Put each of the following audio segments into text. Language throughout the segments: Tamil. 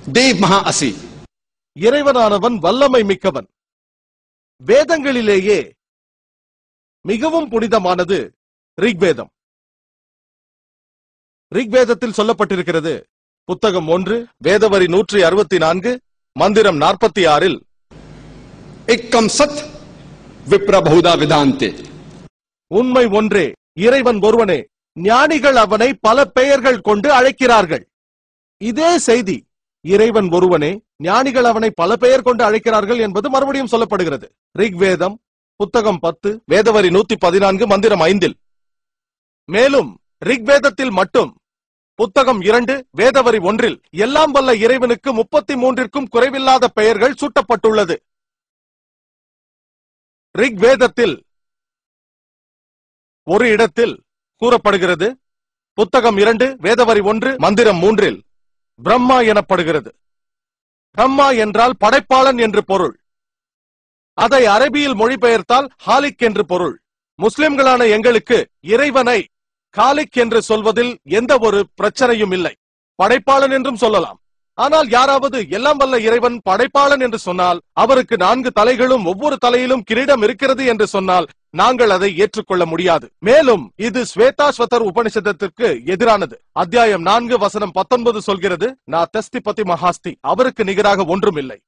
देव महाअसी இறைவனானவன் வல்லமை மிக்கவன். வேதங்களிலேயே மிகவும் புனிதமானது ரிக்வேதம். ரிக்வேதத்தில் சொல்லப்பட்டிருக்கிறது, புத்தகம் 1 வேதவரி 164 மந்திரம் 46 एकम सत विप्र बहुधा विधान्ते, உண்மை ஒன்றே, இறைவன் ஒருவனே, ஞானிகள் அவனை பல பெயர்கள் கொண்டு அழைக்கிறார்கள். இதே செய்தி, இறைவன் ஒருவனே, ஞானிகள் அவனை பல பெயர் கொண்டு அழைக்கிறார்கள் என்பது மறுபடியும் சொல்லப்படுகிறது. ரிக்வேதம் புத்தகம் 10 வேதவரி 114 மந்திரம் 5. மேலும் ரிக்வேதத்தில் மட்டும் புத்தகம் 2 வேதவரி 1 எல்லாம் வல்ல இறைவனுக்கு 33ற்கும் குறைவில்லாத பெயர்கள் சூட்டப்பட்டுள்ளது. ரிக்வேதத்தில் ஒரு இடத்தில் கூறப்படுகிறது, புத்தகம் 2 வேதவரி 1 மந்திரம் 3 பிரம்மா எனப்படுகிறது. பிரம்மா என்றால் படைப்பாளன் என்று பொருள். அதை அரபியில் மொழிபெயர்த்தால் ஹாலிக் என்று பொருள். முஸ்லிம்களான எங்களுக்கு இறைவனை காலிக் என்று சொல்வதில் எந்த ஒரு பிரச்சனையும் இல்லை. படைப்பாளன் என்றும் சொல்லலாம். ஆனால் யாராவது எல்லாம் வல்ல இறைவன் படைப்பாளன் என்று சொன்னால், அவருக்கு 4 தலைகளும் ஒவ்வொரு தலையிலும் கிரீடம் இருக்கிறது என்று சொன்னால் நாங்கள் அதை ஏற்றுக்கொள்ள முடியாது. மேலும் இது ஸ்வேதாஸ்வதர் உபனிஷதத்திற்கு எதிரானது. அத்தியாயம் 4 வசனம் 19 சொல்கிறது, நான் தஸ்திபதி மகாஸ்தி, அவருக்கு நிகராக ஒன்றும் இல்லை.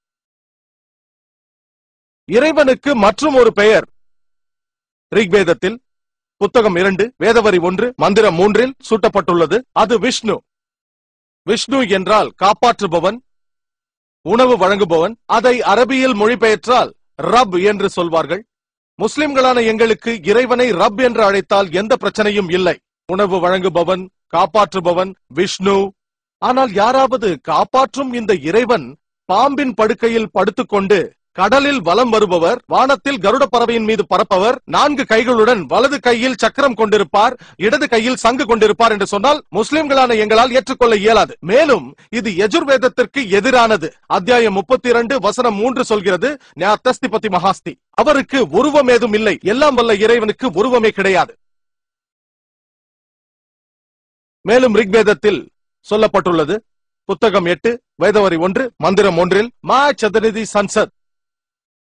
இறைவனுக்கு மற்றும் ஒரு பெயர் ரிக்வேதத்தில் புத்தகம் 2 வேதவரி 1 மந்திரம் 3 சூட்டப்பட்டுள்ளது. அது விஷ்ணு. விஷ்ணு என்றால் காப்பாற்றுபவன், உணவு வழங்குபவன். அதை அரபியில் மொழிபெயர்த்தால் ரப் என்று சொல்வார்கள். முஸ்லிம்களான எங்களுக்கு இறைவனை ரப் என்று அழைத்தால் எந்த பிரச்சனையும் இல்லை. உணவு வழங்குபவன், காப்பாற்றுபவன் விஷ்ணு. ஆனால் யாராவது காப்பாற்றும் இந்த இறைவன் பாம்பின் படுக்கையில் படுத்துக்கொண்டு கடலில் வலம் வருபவர், வானத்தில் கருட பறவையின் மீது பறப்பவர், 4 கைகளுடன் வலது கையில் சக்கரம் கொண்டிருப்பார், இடது கையில் சங்கு கொண்டிருப்பார் என்று சொன்னால் முஸ்லிம்களான எங்களால் ஏற்றுக்கொள்ள இயலாது. மேலும் இது யஜுர்வேதத்திற்கு எதிரானது. அத்தியாயம் 32 வசனம் 3 சொல்கிறது, தஸ்திபதி மகாஸ்தி, அவருக்கு உருவம் ஏதும் இல்லை. எல்லாம் வல்ல இறைவனுக்கு உருவமே கிடையாது. மேலும் ரிக்வேதத்தில் சொல்லப்பட்டுள்ளது, புத்தகம் 8 வேதவரி 1 மந்திரம் 1 மா சதநிதி சன்சத்,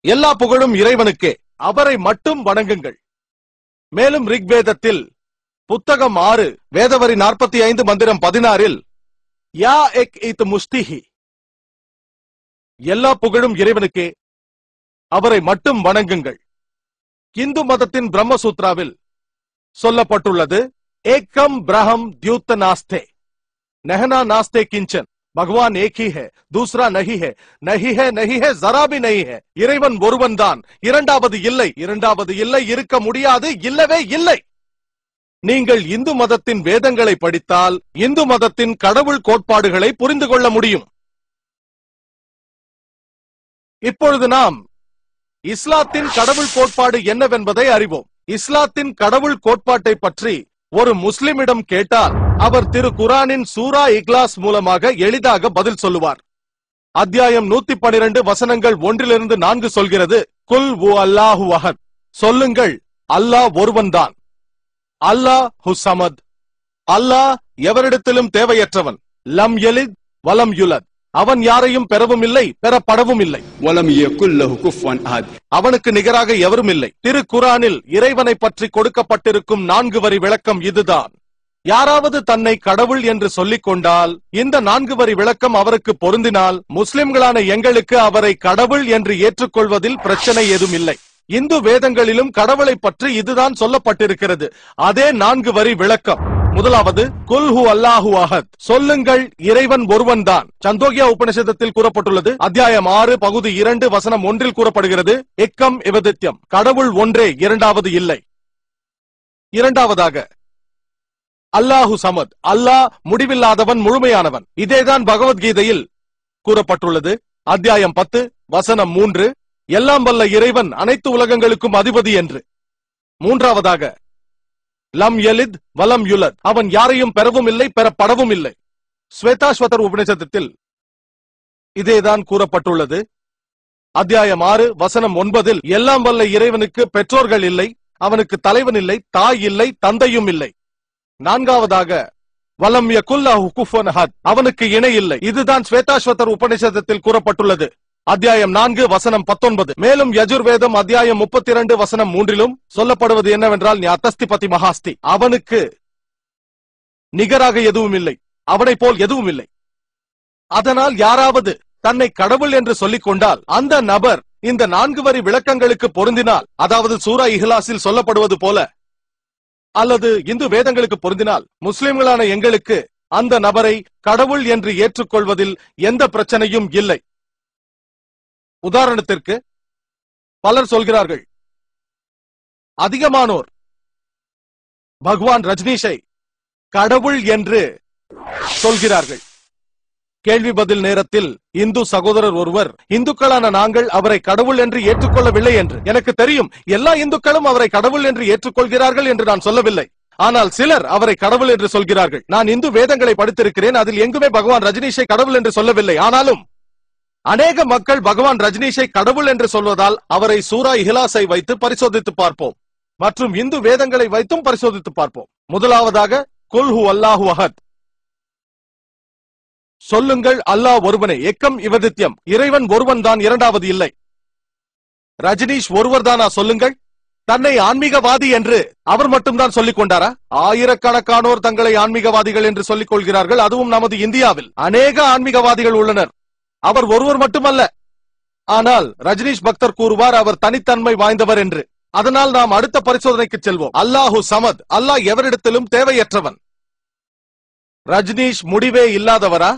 எல்லா புகழும் இறைவனுக்கே, அவரை மட்டும் வணங்குங்கள். மேலும் ரிக்வேதத்தில் புத்தகம் 6 வேதவரி 45 மந்திரம் 16 யா எக் இத் முஸ்திஹி, எல்லா புகழும் இறைவனுக்கே, அவரை மட்டும் வணங்குங்கள். இந்து மதத்தின் பிரம்மசூத்ராவில் சொல்லப்பட்டுள்ளது, ஏக்கம் பிரஹம் தியூத்த நாஸ்தே நஹனா நாஸ்தே கிஞ்சன், பகவான் ஏக் ஹி ஹை, தூசரா நஹி ஹை, நஹி ஹை நஹி ஹை ஜரா பி நஹி ஹை. இறைவன் ஒருவன் தான், இரண்டாவது இல்லை. இரண்டாவது இல்லை, இருக்க முடியாது, இல்லவே இல்லை. நீங்கள் இந்து மதத்தின் வேதங்களை படித்தால் இந்து மதத்தின் கடவுள் கோட்பாடுகளை புரிந்து கொள்ள முடியும். இப்பொழுது நாம் இஸ்லாத்தின் கடவுள் கோட்பாடு என்னவென்பதை அறிவோம். இஸ்லாத்தின் கடவுள் கோட்பாட்டை பற்றி ஒரு முஸ்லிமிடம் கேட்டால் அவர் திரு குரானின் சூரா இக்லாஸ் மூலமாக எளிதாக பதில் சொல்லுவார். அத்தியாயம் 112 வசனங்கள் 1 4 சொல்கிறது, குல் வு அல்லாஹு அஹத், சொல்லுங்கள் அல்லாஹ் ஒருவன்தான். அல்லாஹ் ஹுசமத், அல்லாஹ் எவரிடத்திலும் தேவையற்றவன். லம் யலித் வலம் யுலத், அவன் யாரையும் பெறவும் இல்லை, பெறப்படவும் இல்லை. வலம் யகுல் லஹு குஃபுவன் அஹத், அவனுக்கு நிகராக எவரும் இல்லை. திரு குரானில் இறைவனை பற்றி கொடுக்கப்பட்டிருக்கும் 4 வரி விளக்கம் இதுதான். யாராவது தன்னை கடவுள் என்று சொல்லிக் கொண்டால், இந்த 4 வரி விளக்கம் அவருக்கு பொருந்தினால், முஸ்லிம்களான எங்களுக்கு அவரை கடவுள் என்று ஏற்றுக்கொள்வதில் பிரச்சனை ஏதும் இல்லை. இந்து வேதங்களிலும் கடவுளை பற்றி இதுதான் சொல்லப்பட்டிருக்கிறது. அதே 4 வரி விளக்கம். முதலாவது, குல்ஹு அல்லாஹு அஹத், சொல்லுங்கள் இறைவன் ஒருவன் தான். சந்தோகியா உபனிஷதத்தில் கூறப்பட்டுள்ளது. அத்தியாயம் 6 பகுதி 2 வசனம் 1 கூறப்படுகிறது, எக்கம் எவதித்யம், கடவுள் ஒன்றே, இரண்டாவது இல்லை. இரண்டாவதாக, அல்லாஹு சமத், அல்லாஹ் முடிவில்லாதவன், முழுமையானவன். இதேதான் பகவத்கீதையில் கூறப்பட்டுள்ளது. அத்தியாயம் 10 வசனம் 3, எல்லாம் வல்ல இறைவன் அனைத்து உலகங்களுக்கும் அதிபதி என்று. மூன்றாவதாக, லம் யலித் வலம் யுலத், அவன் யாரையும் பெறவும் இல்லை, பெறப்படவும் இல்லை. ஸ்வேதாஸ்வதர் உபநிஷதத்தில் இதேதான் கூறப்பட்டுள்ளது. அத்தியாயம் 6 வசனம் 9, எல்லாம் வல்ல இறைவனுக்கு பெற்றோர்கள் இல்லை, அவனுக்கு தலைவன் இல்லை, தாய் இல்லை, தந்தையும் இல்லை. நான்காவதாக, வலம் யகுல் லஹு குஃபுவன் அஹத். அவனுக்கு இணை இல்லை. இதுதான் ஸ்வேதாஸ்வதர் உபநிஷதத்தில் கூறப்பட்டுள்ளது. அத்தியாயம் 4 வசனம் 19. மேலும் யஜுர்வேதம் அத்தியாயம் 32 வசனம் 3 சொல்லப்படுவது என்னவென்றால் ஞாதஸ்திபதி மகாஸ்தி. அவனுக்கு நிகராக எதுவும் இல்லை, அவனை போல் எதுவும் இல்லை. அதனால் யாராவது தன்னை கடவுள் என்று சொல்லிக் கொண்டால் அந்த நபர் இந்த 4 வரி விளக்கங்களுக்கு பொருந்தினால், அதாவது சூரா இஹ்லாஸில் சொல்லப்படுவது போல அல்லது இந்து வேதங்களுக்கு பொருந்தினால், முஸ்லிம்களான எங்களுக்கு அந்த நபரை கடவுள் என்று ஏற்றுக்கொள்வதில் எந்த பிரச்சனையும் இல்லை. உதாரணத்திற்கு பலர் சொல்கிறார்கள், அதிகமானோர் பகவான் ரஜினிஷை கடவுள் என்று சொல்கிறார்கள். கேள்வி பதில் நேரத்தில் இந்து சகோதரர் ஒருவர், இந்துக்களான நாங்கள் அவரை கடவுள் என்று ஏற்றுக்கொள்ளவில்லை என்று. எனக்கு தெரியும், எல்லா இந்துக்களும் அவரை கடவுள் என்று ஏற்றுக்கொள்கிறார்கள் என்று நான் சொல்லவில்லை. ஆனால் சிலர் அவரை கடவுள் என்று சொல்கிறார்கள். நான் இந்து வேதங்களை படித்திருக்கிறேன், அதில் எங்குமே பகவான் ரஜினிஷை கடவுள் என்று சொல்லவில்லை. ஆனாலும் அநேக மக்கள் பகவான் ரஜினிஷை கடவுள் என்று சொல்வதால் அவரை சூரா இஹ்லாஸை வைத்து பரிசோதித்து பார்ப்போம் மற்றும் இந்து வேதங்களை வைத்தும் பரிசோதித்து பார்ப்போம். முதலாவதாக குல் ஹு அல்லாஹு அஹத். சொல்லுங்கள், அல்லாஹ் ஒருவனே, எக்கம் இவதித்யம், இறைவன் ஒருவன் தான், இரண்டாவது இல்லை. ரஜினிஷ் ஒருவர் தானா? சொல்லுங்கள். தன்னை ஆன்மீகவாதி என்று அவர் மட்டும்தான் சொல்லிக் கொண்டாரா? ஆயிரக்கணக்கானோர் தங்களை ஆன்மீகவாதிகள் என்று சொல்லிக் கொள்கிறார்கள். அதுவும் நமது இந்தியாவில் அநேக ஆன்மீகவாதிகள் உள்ளனர். அவர் ஒருவர் மட்டுமல்ல. ஆனால் ரஜினிஷ் பக்தர் கூறுவார் அவர் தனித்தன்மை வாய்ந்தவர் என்று. அதனால் நாம் அடுத்த பரிசோதனைக்கு செல்வோம். அல்லாஹு சமத், அல்லாஹ் எவரிடத்திலும் தேவையற்றவன். ரஜினிஷ் முடிவே இல்லாதவரா?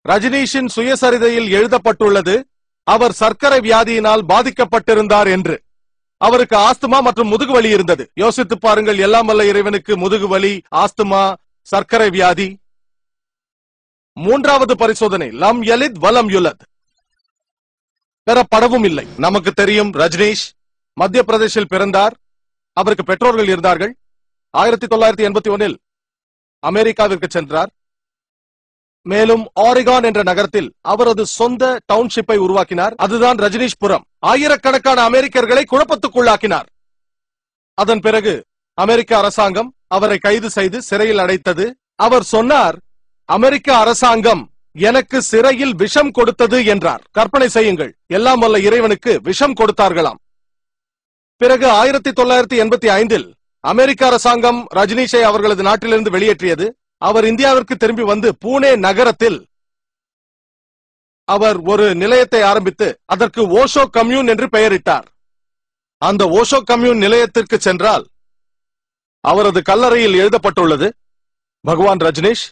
ரஜினிஷின் சுயசரிதையில் எழுதப்பட்டுள்ளது அவர் சர்க்கரை வியாதியினால் பாதிக்கப்பட்டிருந்தார் என்று. அவருக்கு ஆஸ்துமா மற்றும் முதுகுவலி இருந்தது. யோசித்து பாருங்கள், எல்லாம் வல்ல இறைவனுக்கு முதுகுவலி, ஆஸ்துமா, சர்க்கரை வியாதி. மூன்றாவது பரிசோதனை, லம் யலித் வலம் யுலத், பெறப்படவும் இல்லை. நமக்கு தெரியும் ரஜினிஷ் மத்திய பிரதேசில் பிறந்தார். அவருக்கு பெற்றோர்கள் இருந்தார்கள். 1981 அமெரிக்காவிற்கு சென்றார். மேலும் ஆரிகான் என்ற நகரத்தில் அவரது சொந்த டவுன்ஷிப்பை உருவாக்கினார். அதுதான் ரஜினிஷ் புரம். ஆயிரக்கணக்கான அமெரிக்கர்களை குழப்பத்துக்குள்ளாக்கினார். அதன் பிறகு அமெரிக்க அரசாங்கம் அவரை கைது செய்து சிறையில் அடைத்தது. அவர் சொன்னார், அமெரிக்க அரசாங்கம் எனக்கு சிறையில் விஷம் கொடுத்தது என்றார். கற்பனை செய்யுங்கள், எல்லாம் வல்ல இறைவனுக்கு விஷம் கொடுத்தார்களாம். பிறகு 1985 அமெரிக்க அரசாங்கம் ரஜினிஷை அவர்களது நாட்டிலிருந்து வெளியேற்றியது. அவர் இந்தியாவிற்கு திரும்பி வந்து பூனே நகரத்தில் அவர் ஒரு நிலையத்தை ஆரம்பித்து அதற்கு ஓஷோ கம்யூன் என்று பெயரிட்டார். அந்த ஓஷோ கம்யூன் நிலையத்திற்கு சென்றால் அவரது கல்லறையில் எழுதப்பட்டுள்ளது, பகவான் ரஜினிஷ்,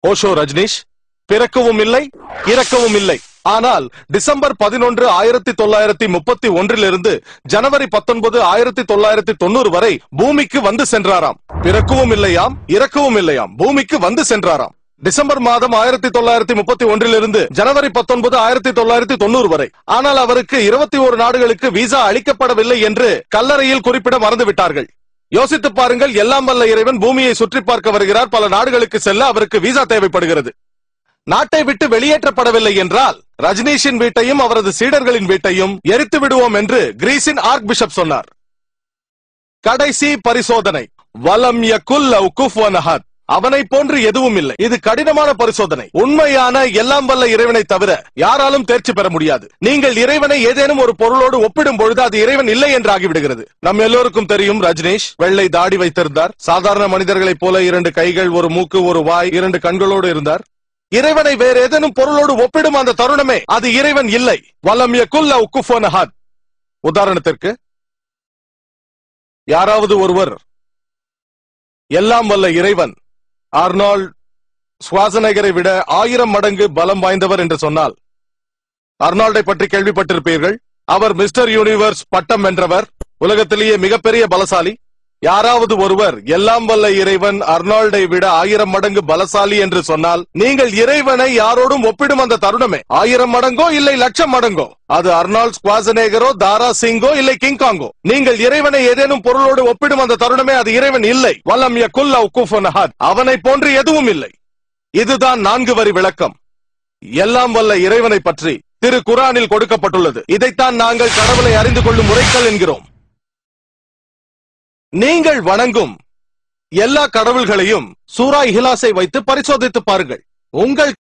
ஓஷோ ரஜினிஷ் பிறக்கவும் இல்லை, இறக்கவும் இல்லை. ஆனால் டிசம்பர் 11, 1931 ஜனவரி 19, 1990 வரை பூமிக்கு வந்து சென்றாராம். பிறக்கவும் இல்லையாம், இறக்கவும் இல்லையாம், பூமிக்கு வந்து சென்றாராம். டிசம்பர் மாதம் 1931 ஜனவரி 19, 1990 வரை. ஆனால் அவருக்கு 21 நாடுகளுக்கு விசா அளிக்கப்படவில்லை என்று கல்லறையில் குறிப்பிட மறந்துவிட்டார்கள். யோசித்து பாருங்கள், எல்லாம் வல்ல இறைவன் பூமியை சுற்றி பார்க்க வருகிறார். பல நாடுகளுக்கு செல்ல அவருக்கு விசா தேவைப்படுகிறது. நாட்டை விட்டு வெளியேற்றப்படவில்லை என்றால் ரஜினிஷின் வீட்டையும் அவரது சீடர்களின் வீட்டையும் எரித்து விடுவோம் என்று கிரீஸின் ஆர்க் பிஷப் சொன்னார். கடைசி பரிசோதனை, வலம் யகுல் லஹு குஃபுவன் அஹத், அவனை போன்று எதுவும் இல்லை. இது கடினமான பரிசோதனை. உண்மையான எல்லாம் வல்ல இறைவனை தவிர யாராலும் தேர்ச்சி பெற முடியாது. நீங்கள் இறைவனை ஏதேனும் ஒரு பொருளோடு ஒப்பிடும் பொழுது அது இறைவன் இல்லை என்று ஆகிவிடுகிறது. நம் எல்லோருக்கும் தெரியும், ரஜினிஷ் வெள்ளை தாடி வைத்திருந்தார். சாதாரண மனிதர்களைப் போல 2 கைகள், ஒரு மூக்கு, ஒரு வாய், 2 கண்களோடு இருந்தார். இறைவனை வேறு ஏதேனும் பொருளோடு ஒப்பிடும் அந்த தருணமே அது இறைவன் இல்லை. வலம் யகுல் லஹு குஃபுவன் அஹத். உதாரணத்திற்கு, யாராவது ஒருவர் எல்லாம் வல்ல இறைவன் ஆர்னால்ட் ஸ்வாசநேகரை விட 1000 மடங்கு பலம் வாய்ந்தவர் என்று சொன்னால், அர்னால்டை பற்றி கேள்விப்பட்டிருப்பீர்கள். அவர் மிஸ்டர் யூனிவர்ஸ் பட்டம் வென்றவர், உலகத்திலேயே மிகப்பெரிய பலசாலி. யாராவது ஒருவர் எல்லாம் வல்ல இறைவன் அர்னால்டை விட 1000 மடங்கு பலசாலி என்று சொன்னால், நீங்கள் இறைவனை யாரோடும் ஒப்பிடும் அந்த தருணமே 1000 மடங்கோ இல்லை 1,00,000 மடங்கோ, அது அர்னால்ட் ஸ்வாசநேகரோ, தாரா சிங்கோ இல்லை கிங்காங்கோ. நீங்கள் இறைவனை ஏதேனும் பொருளோடு ஒப்பிடும் அந்த தருணமே அது இறைவன் இல்லை. வலம் யகுல் லஹு குஃபுவன் அஹத், அவனை போன்று எதுவும் இல்லை. இதுதான் 4 வரி விளக்கம் எல்லாம் வல்ல இறைவனை பற்றி திரு குர்ஆனில் கொடுக்கப்பட்டுள்ளது. இதைத்தான் நாங்கள் கடவுளை அறிந்து கொள்ளும் முறைகள் என்கிறோம். நீங்கள் வணங்கும் எல்லா கடவுள்களையும் சூரா இஹ்லாஸை வைத்து பரிசோதித்து பாருங்கள். உங்கள்